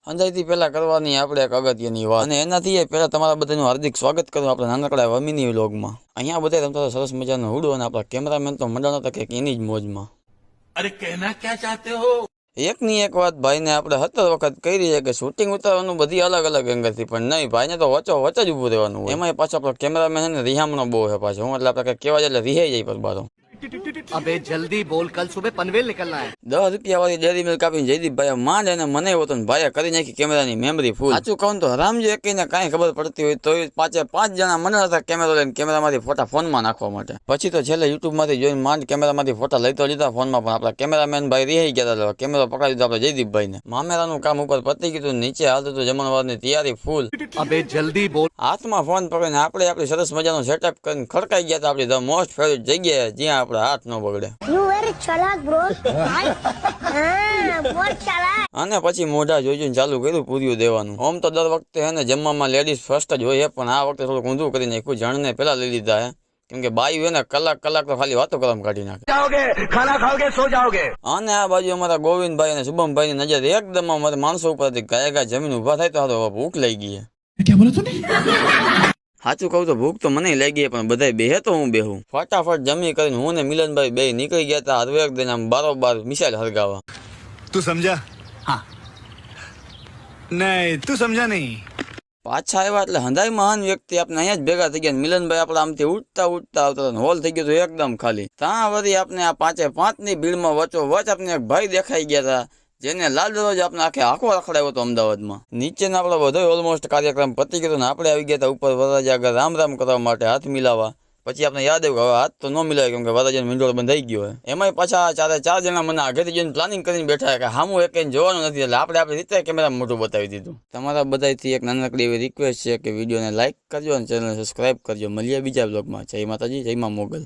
અંજાઈથી પહેલા કરવાની આપણે એક અગત્યની વાત, અને એનાથી પહેલા તમારા બધાનું હાર્દિક સ્વાગત કરું આપણા નાનકડા વમીની વ્લોગમાં. અહીંયા બધા રમતા સરસ મજાનો હુડો, અને આપણા કેમેરામેન તો મંડાણો હતા કે એની જ મોજમાં. અરે કહેના ક્યાં ચાહતે હો? એકની એક વાત ભાઈને આપણે 17 વખત કરી છે કે શૂટિંગ ઉતારવાનું બધી અલગ અલગ એંગલથી, પણ નહીં, ભાઈને તો વચ્ચ જ ઊભું રહેવાનું હોય. એમાં પાછો આપણો કેમેરામેન છે ને રિહામણો બહુ છે પાછો. હું એટલે આપણે કંઈક કહેવા જાય એટલે રિહાઈ જાય પર બારો. अबे जल्दी बोल, कल सुबह पनवेल निकलना है। 10 રૂપિયા વાળી ડેરી મિલ્ક આપીને જયદીપભાઈ માંડ અને મને એવો તો ભાઈએ કરી નાખી કેમેરાની મેમરી ફૂલ. સાચું કહું તો હરામજી એકને કાંઈ ખબર પડતી હોય તો 5 જણા મને હતા કેમેરો લઈને કેમેરામાંથી ફોટા ફોનમાં નાખવા માટે. પછી તો છેલ્લે યુટ્યુબમાંથી જોઈને માંડ કેમેરામાંથી ફોટા લઈ તો લીધા ફોનમાં, પણ આપણા કેમેરામેન ભાઈ રહી ગયા હતા. કેમેરો પકડી દીધો આપણે જયદીપભાઈને. મામેરાનું કામ ઉપર પતી ગયું, નીચે હાલતું હતું જમણવારની તૈયારી ફૂલ. अबे जल्दी बोल। હાથમાં ફોન પકડીને આપણે આપણી સરસ મજાનું સેટઅપ કરીને ખડકાઈ ગયા હતા આપણી ધ મોસ્ટ ફેવરિટ જગ્યાએ, જ્યાં આપણે હાથ ન બગડે. You very chalak, bro. बहुत चालाक. અને પછી મોઢા જોઈને ચાલુ કર્યું પૂર્યું દેવાનું. આમ તો દર વખતે હે ને જમવામાં લેડીઝ ફર્સ્ટ જ હોય, પણ આ વખતે થોડુંક ઊંધું કરી નાખ્યું. જણને પેલા લઈ લીધા હે, કેમ કે બાઈ હોય ને કલાક તો ખાલી વાતો કરવામાં કાઢી નાખે. जाओगे खाना खाओगे सो जाओगे। અને આ બાજુ અમારા ગોવિંદભાઈ અને શુભમભાઈ ની નજર એકદમ અમારે માણસો ઉપરથી ગાય જમીન ઉભા થાય તો હવે ભૂખ લઈ ગઈ. સાચું કહું તો ભૂખ તો મને લાગી, પણ બધા બેહે તો હું બેહું. ફટાફટ જમી કરીને હું ને મિલનભાઈ બે નીકળી ગયા હતા હરવે એક દિન આમ બારોબાર મિસાઇલ હરગાવા. तू समझा? हाँ नहीं तू समझा नहीं. પાછા આવ્યા એટલે હંધાઈ મહાન વ્યક્તિ આપણે અહીંયા જ ભેગા થઈ ગયા. મિલનભાઈ આપણે આમથી ઉઠતા આવતા હોલ થઈ ગયો તો એકદમ ખાલી. ત્યાં વળી આપણે આ 5 ની ભીડમાં વચ્ચો વચ આપણે એક ભાઈ દેખાઈ ગયા હતા, જેને લાલ દરવાજો આપણે આખો રખડાવ્યો હતો અમદાવાદમાં. નીચેના આપણે બધો ઓલમોસ્ટ કાર્યક્રમ પતી ગયો ને આપણે આવી ગયા હતા ઉપર વરરાજા આગળ રામ કરવા માટે હાથ મિલાવા. પછી આપણે યાદ આવ્યું હવે હાથ તો ન મિલાય, કેમ કે વરરાજાનો મીંડોળ બંધાઈ ગયો હોય. એમાંય પાછા 4 જણા મને આગળથી જોઈને પ્લાનિંગ કરીને બેઠા કે હામું એક જોવાનું નથી, એટલે આપણે આપણી રીતે કેમેરામાં મોટું બતાવી દીધું. તમારા બધાથી એક નાનકડી એવી રિક્વેસ્ટ છે કે વિડીયોને લાઇક કરજો અને ચેનલને સબસ્ક્રાઇબ કરજો. મળીએ બીજા બ્લોગમાં. જય માતાજી, જય મા મોગલ.